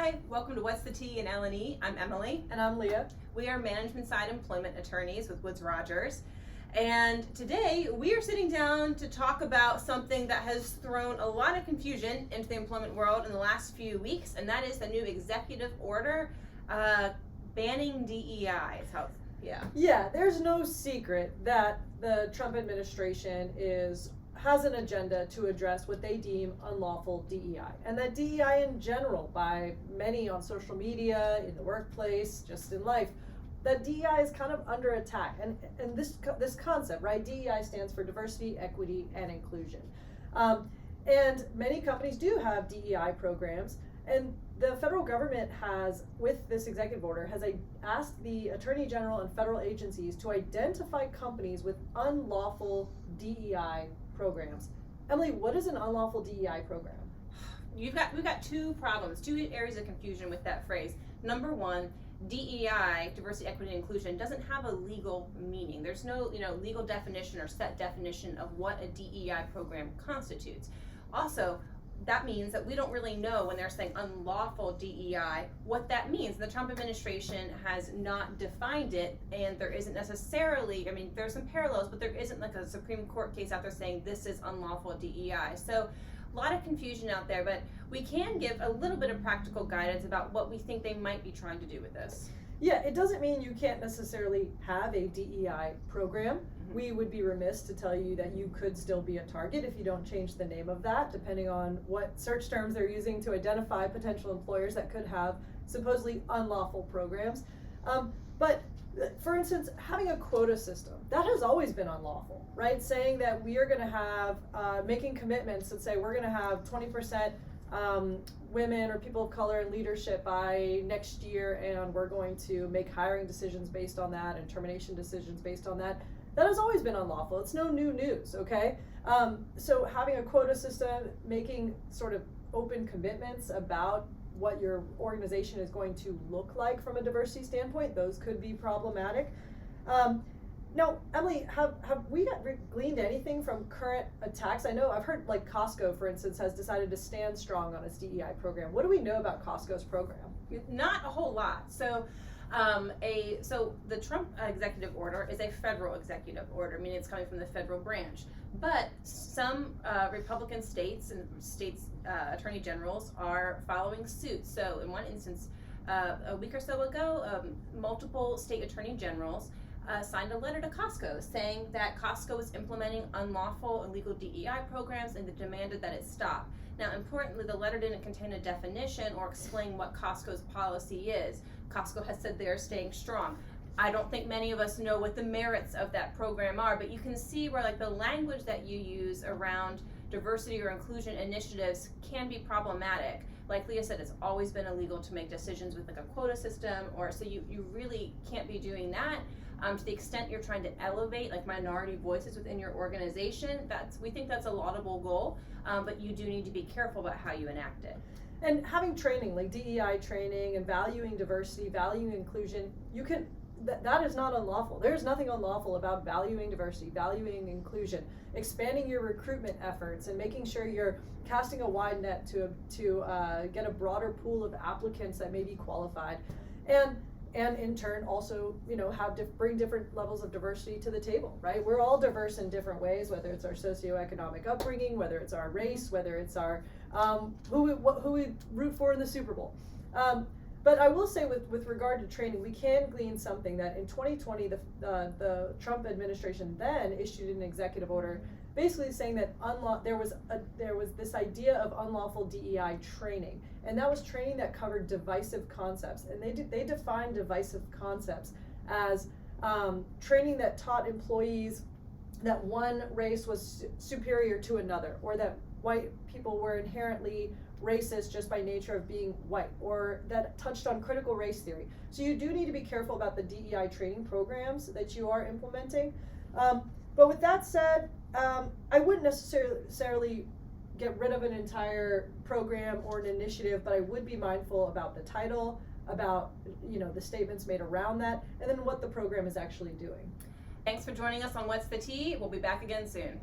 Hi, welcome to What's the T in L&E. I'm Emily. And I'm Leah. We are management side employment attorneys with Woods Rogers. And today we are sitting down to talk about something that has thrown a lot of confusion into the employment world in the last few weeks, and that is the new executive order banning DEI. Yeah, there's no secret that the Trump administration has an agenda to address what they deem unlawful DEI. And that DEI in general, by many on social media, in the workplace, just in life, that DEI is kind of under attack. And this concept, right? DEI stands for diversity, equity, and inclusion. And many companies do have DEI programs. And the federal government has, with this executive order, has asked the Attorney General and federal agencies to identify companies with unlawful DEI programs. Emily, what is an unlawful DEI program? We've got two problems, two areas of confusion with that phrase. Number one, DEI, diversity, equity, and inclusion, doesn't have a legal meaning. There's no legal definition or set definition of what a DEI program constitutes. Also, that means that we don't really know, when they're saying unlawful DEI, what that means. The Trump administration has not defined it, and there isn't necessarily, there's some parallels, but there isn't like a Supreme Court case out there saying this is unlawful DEI. So a lot of confusion out there, but we can give a little bit of practical guidance about what we think they might be trying to do with this. Yeah, it doesn't mean you can't necessarily have a DEI program. We would be remiss to tell you that you could still be a target if you don't change the name of that, depending on what search terms they're using to identify potential employers that could have supposedly unlawful programs. But for instance, having a quota system, that has always been unlawful, right? Saying that we are going to have, making commitments that say we're going to have 20% women or people of color in leadership by next year, and we're going to make hiring decisions based on that and termination decisions based on that. That has always been unlawful. It's no new news, okay? So having a quota system, making sort of open commitments about what your organization is going to look like from a diversity standpoint, those could be problematic. Now, Emily, have we gleaned anything from current attacks? I know I've heard like Costco, for instance, has decided to stand strong on its DEI program. What do we know about Costco's program? Not a whole lot. So the Trump executive order is a federal executive order, meaning it's coming from the federal branch. But some Republican states and attorney generals are following suit. So in one instance, a week or so ago, multiple state attorney generals signed a letter to Costco saying that Costco was implementing unlawful, illegal DEI programs, and they demanded that it stop. Now, importantly, the letter didn't contain a definition or explain what Costco's policy is. Costco has said they're staying strong. I don't think many of us know what the merits of that program are, but you can see where like the language that you use around diversity or inclusion initiatives can be problematic. Like Leah said, it's always been illegal to make decisions with like a quota system, or so you really can't be doing that. To the extent you're trying to elevate like minority voices within your organization, we think that's a laudable goal, but you do need to be careful about how you enact it. And having training, like DEI training and valuing diversity, valuing inclusion, that is not unlawful. There's nothing unlawful about valuing diversity, valuing inclusion, expanding your recruitment efforts, and making sure you're casting a wide net to get a broader pool of applicants that may be qualified. And in turn also, bring different levels of diversity to the table, right? We're all diverse in different ways, whether it's our socioeconomic upbringing, whether it's our race, whether it's our who we root for in the Super Bowl. But I will say with regard to training, we can glean something that in 2020, the Trump administration then issued an executive order basically saying that there was this idea of unlawful DEI training, and that was training that covered divisive concepts, and they defined divisive concepts as training that taught employees that one race was superior to another, or that white people were inherently racist just by nature of being white, or that touched on critical race theory. So you do need to be careful about the DEI training programs that you are implementing. But with that said, I wouldn't necessarily get rid of an entire program or an initiative, but I would be mindful about the title, about the statements made around that, and then what the program is actually doing. Thanks for joining us on What's the Tea. We'll be back again soon.